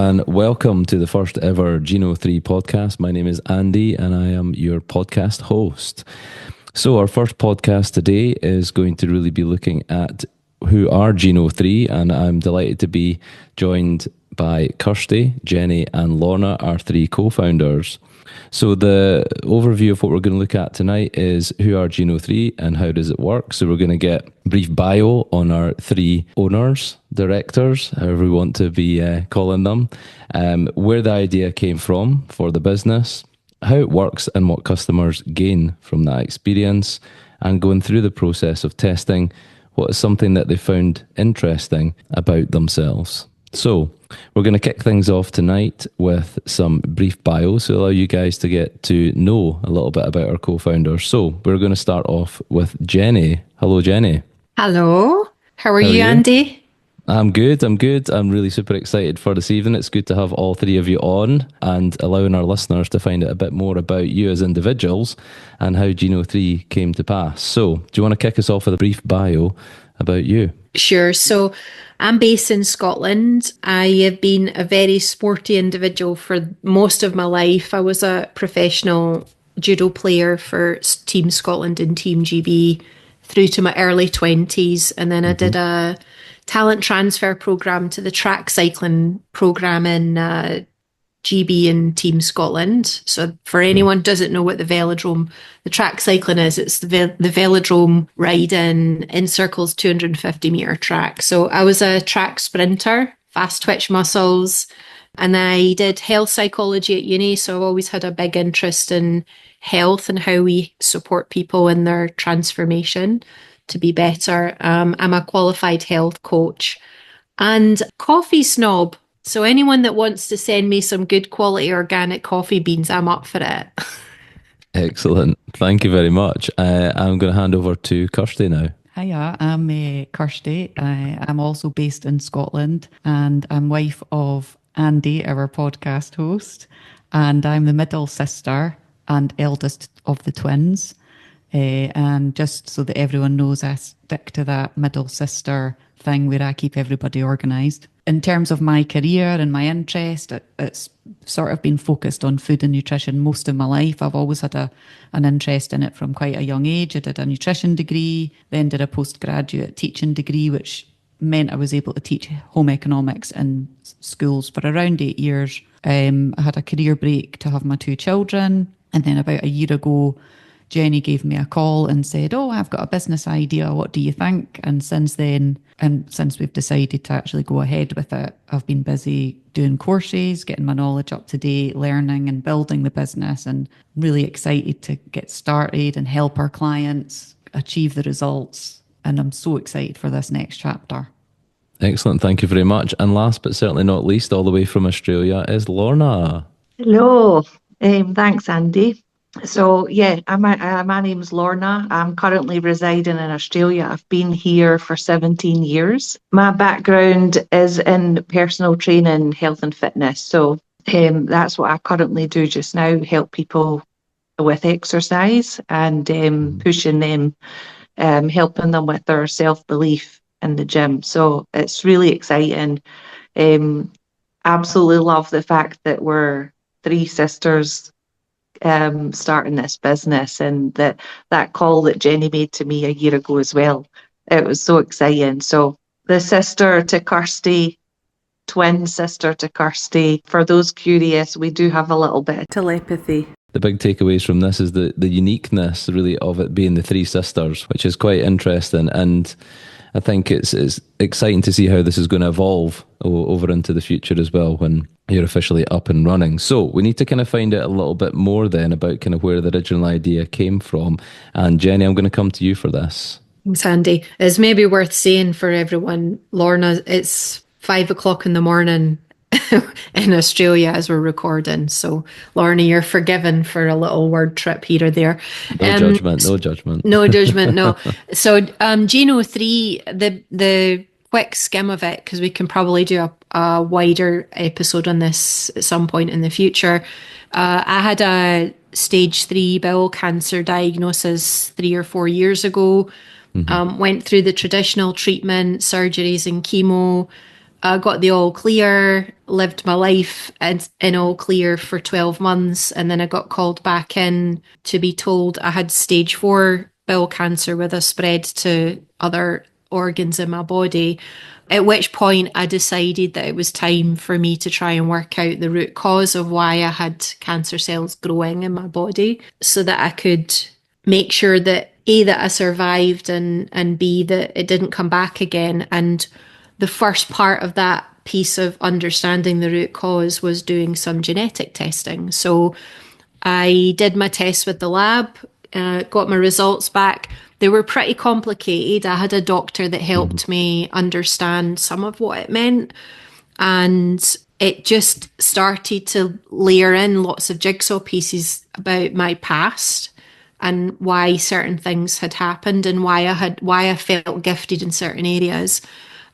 and welcome to the first ever Geno 3 podcast. My name is Andy and I am your podcast host. So our first podcast today is going to really be looking at who are Geno 3, and I'm delighted to be joined by Kirsty, Jenny and Lorna, our three co-founders. So the overview of what we're going to look at tonight is who are Geno 3 and how does it work. So we're going to get a brief bio on our three owners, directors, however we want to be calling them, where the idea came from for the business, how it works and what customers gain from that experience, and going through the process of testing what is something that they found interesting about themselves. So we're going to kick things off tonight with some brief bios to allow you guys to get to know a little bit about our co-founders. So we're going to start off with Jenny. Hello, Jenny. Hello. How are you, Andy? I'm good. I'm really super excited for this evening. It's good to have all three of you on and allowing our listeners to find out a bit more about you as individuals and how Geno 3 came to pass. So do you want to kick us off with a brief bio about you? Sure. So I'm based in Scotland. I have been a very sporty individual for most of my life. I was a professional judo player for Team Scotland and Team GB through to my early 20s. And then I did a talent transfer program to the track cycling program in GB and Team Scotland. So for anyone who doesn't know what the velodrome, the track cycling is, it's the velodrome ride in circles, 250 metre track. So I was a track sprinter, fast twitch muscles, and I did health psychology at uni. So I've always had a big interest in health and how we support people in their transformation to be better. I'm a qualified health coach and coffee snob. So anyone that wants to send me some good quality organic coffee beans, I'm up for it. Excellent. Thank you very much. I'm going to hand over to Kirsty now. Hiya, I'm Kirsty. I'm also based in Scotland and I'm wife of Andy, our podcast host. And I'm the middle sister and eldest of the twins. And just so that everyone knows, I stick to that middle sister thing where I keep everybody organised. In terms of my career and my interest, it's sort of been focused on food and nutrition most of my life. I've always had an interest in it from quite a young age. I did a nutrition degree, then did a postgraduate teaching degree, which meant I was able to teach home economics in schools for around 8 years. I had a career break to have my two children. And then about a year ago, Jenny gave me a call and said, I've got a business idea. What do you think? And since then, and since we've decided to actually go ahead with it, I've been busy doing courses, getting my knowledge up to date, learning and building the business, and really excited to get started and help our clients achieve the results. And I'm so excited for this next chapter. Excellent. Thank you very much. And last but certainly not least, all the way from Australia is Lorna. Hello. Thanks, Andy. So my name's Lorna. I'm currently residing in Australia. I've been here for 17 years. My background is in personal training, health and fitness. So that's what I currently do just now, help people with exercise and pushing them, helping them with their self-belief in the gym. So it's really exciting. Absolutely love the fact that we're three sisters starting this business, and that call that Jenny made to me a year ago as well. It was so exciting. So the sister to Kirsty, twin sister to Kirsty. For those curious, we do have a little bit of telepathy. The big takeaways from this is the uniqueness really of it being the three sisters, which is quite interesting. And I think it's exciting to see how this is going to evolve over into the future as well when you're officially up and running. So we need to kind of find out a little bit more then about kind of where the original idea came from. And Jenny, I'm going to come to you for this. Thanks, Andy. It's maybe worth saying for everyone, Lorna, it's 5 o'clock in the morning in Australia as we're recording. So Lorna, you're forgiven for a little word trip here or there. No judgment. No judgment, no. So Geno 3, the quick skim of it, because we can probably do a wider episode on this at some point in the future. I had a stage 3 bowel cancer diagnosis 3 or 4 years ago. Went through the traditional treatment, surgeries and chemo. I got the all clear, lived my life in all clear for 12 months, and then I got called back in to be told I had stage 4 bowel cancer with a spread to other organs in my body. At which point I decided that it was time for me to try and work out the root cause of why I had cancer cells growing in my body so that I could make sure that A, that I survived, and B, that it didn't come back again. And the first part of that piece of understanding the root cause was doing some genetic testing. So I did my tests with the lab, got my results back. They were pretty complicated. I had a doctor that helped me understand some of what it meant. And it just started to layer in lots of jigsaw pieces about my past and why certain things had happened and why I felt gifted in certain areas.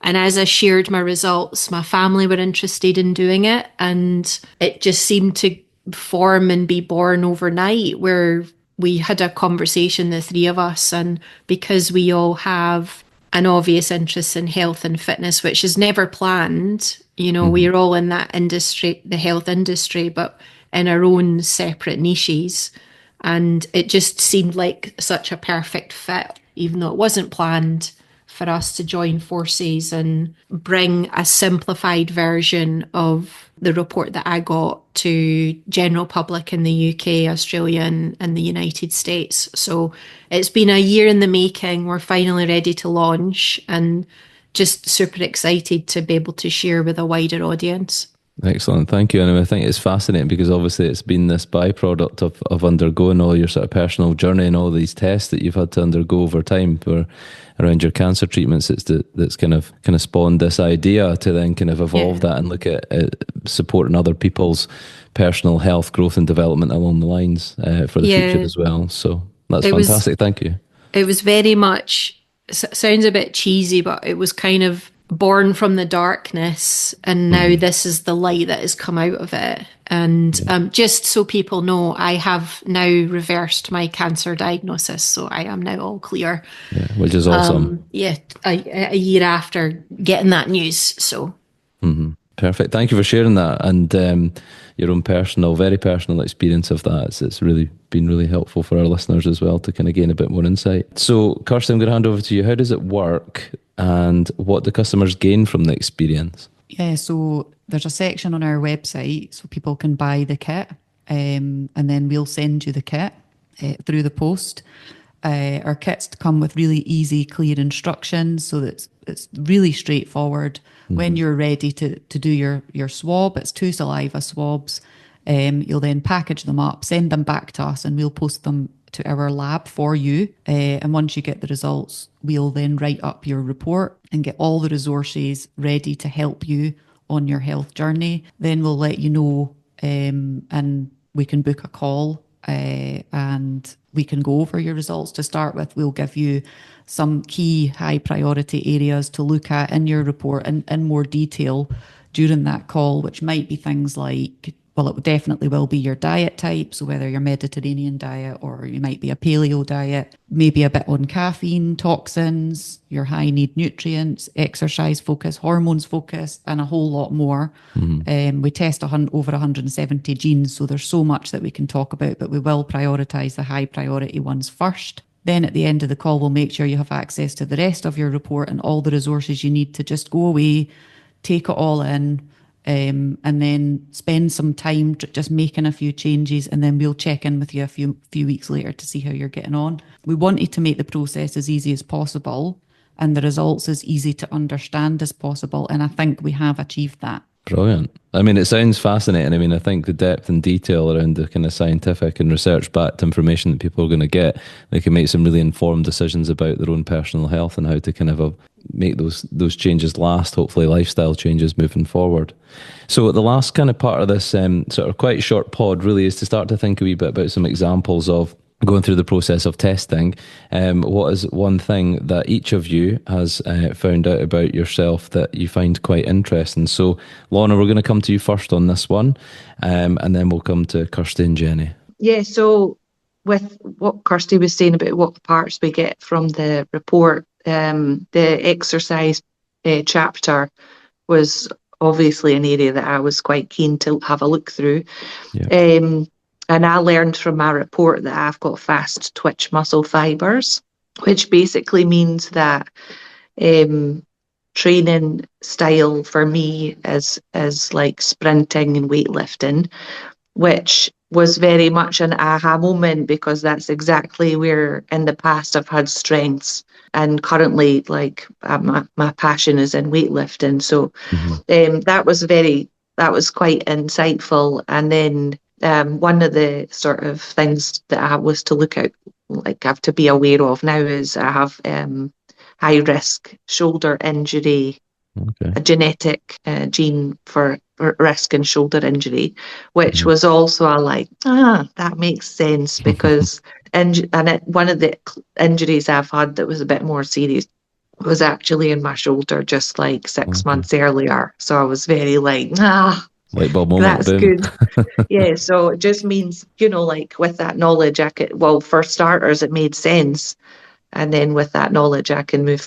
And as I shared my results, my family were interested in doing it, and it just seemed to form and be born overnight, where we had a conversation, the three of us, and because we all have an obvious interest in health and fitness, which is never planned, we're all in that industry, the health industry, but in our own separate niches. And it just seemed like such a perfect fit, even though it wasn't planned, for us to join forces and bring a simplified version of the report that I got to general public in the UK, Australia, and the United States. So it's been a year in the making. We're finally ready to launch and just super excited to be able to share with a wider audience. Excellent, thank you. And I think it's fascinating because obviously it's been this byproduct of undergoing all your sort of personal journey and all these tests that you've had to undergo over time around your cancer treatments. That's kind of spawned this idea to then kind of evolve that and look at supporting other people's personal health, growth and development along the lines for the future as well. So that's fantastic. Thank you. It was very much, sounds a bit cheesy, but it was kind of born from the darkness, and now this is the light that has come out of it. And just so people know, I have now reversed my cancer diagnosis, so I am now all clear. Yeah, which is awesome. A year after getting that news. So perfect. Thank you for sharing that and your own very personal experience of that. It's really been really helpful for our listeners as well to kind of gain a bit more insight. So, Kirsty, I'm going to hand over to you. How does it work, and what do customers gain from the experience? Yeah, so there's a section on our website so people can buy the kit, and then we'll send you the kit through the post. Our kits come with really easy, clear instructions, so that it's really straightforward. When you're ready to do your swab, it's 2 saliva swabs. You'll then package them up, send them back to us, and we'll post them to our lab for you. And once you get the results, we'll then write up your report and get all the resources ready to help you on your health journey. Then we'll let you know, and we can book a call and we can go over your results. To start with, we'll give you some key high priority areas to look at in your report in more detail during that call, which might be things like, well, it definitely will be your diet type. So whether you're Mediterranean diet or you might be a paleo diet, maybe a bit on caffeine, toxins, your high need nutrients, exercise focus, hormones focus, and a whole lot more. We test over 170 genes. So there's so much that we can talk about, but we will prioritize the high priority ones first. Then at the end of the call, we'll make sure you have access to the rest of your report and all the resources you need to just go away, take it all in, and then spend some time just making a few changes, and then we'll check in with you a few weeks later to see how you're getting on. We wanted to make the process as easy as possible and the results as easy to understand as possible, and I think we have achieved that. Brilliant. I mean, it sounds fascinating. I mean, I think the depth and detail around the kind of scientific and research-backed information that people are going to get, they can make some really informed decisions about their own personal health and how to kind of make those changes last, hopefully lifestyle changes moving forward. So the last kind of part of this sort of quite short pod really is to start to think a wee bit about some examples of going through the process of testing. What is one thing that each of you has found out about yourself that you find quite interesting? So, Lorna, we're going to come to you first on this one, and then we'll come to Kirsty and Jenny. Yeah, so with what Kirsty was saying about what parts we get from the report, the exercise chapter was obviously an area that I was quite keen to have a look through. Yeah. And I learned from my report that I've got fast twitch muscle fibers, which basically means that training style for me is like sprinting and weightlifting, which was very much an aha moment because that's exactly where in the past I've had strengths, and currently like my passion is in weightlifting. So that was quite insightful. And then one of the sort of things that I was to look at, like I have to be aware of now, is I have high risk shoulder injury, Okay. a genetic gene for risk and shoulder injury, which was also that makes sense because one of the injuries I've had that was a bit more serious was actually in my shoulder just like 6 months earlier. So I was very like, Light bulb moment. that's Boom. good. Yeah, so it just means, like with that knowledge, for starters, it made sense. And then with that knowledge, I can move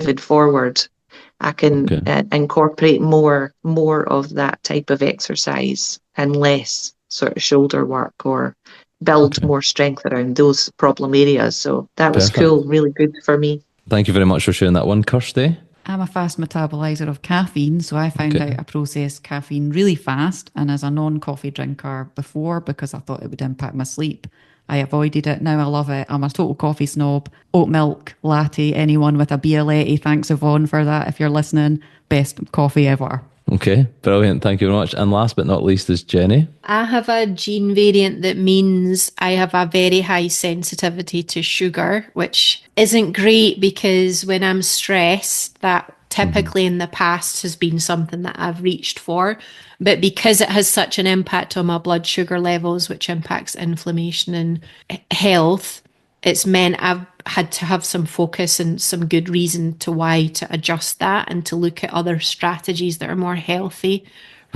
it forward. I can incorporate more of that type of exercise and less sort of shoulder work, or build more strength around those problem areas. So that was cool, really good for me. Thank you very much for sharing that one, Kirsty. I'm a fast metabolizer of caffeine, so I found out I process caffeine really fast. And as a non-coffee drinker before, because I thought it would impact my sleep, I avoided it. Now I love it. I'm a total coffee snob. Oat milk latte, anyone with a Bialetti, thanks Yvonne for that if you're listening. Best coffee ever. Okay, brilliant. Thank you very much. And last but not least is Jenny. I have a gene variant that means I have a very high sensitivity to sugar, which isn't great because when I'm stressed, that typically in the past has been something that I've reached for. But because it has such an impact on my blood sugar levels, which impacts inflammation and health, it's meant I've had to have some focus and some good reason to why to adjust that and to look at other strategies that are more healthy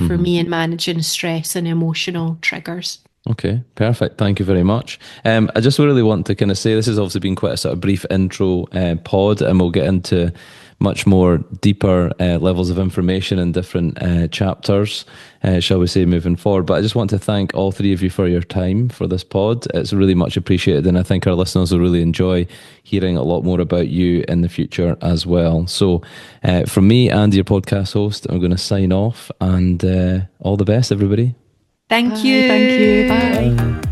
for me in managing stress and emotional triggers. Okay, perfect. Thank you very much. I just really want to kind of say this has obviously been quite a sort of brief intro pod, and we'll get into much more deeper levels of information in different chapters, shall we say, moving forward. But I just want to thank all three of you for your time for this pod. It's really much appreciated, and I think our listeners will really enjoy hearing a lot more about you in the future as well. So from me and your podcast host, I'm going to sign off, and all the best, everybody. Thank Bye, you. thank you. Bye. Bye.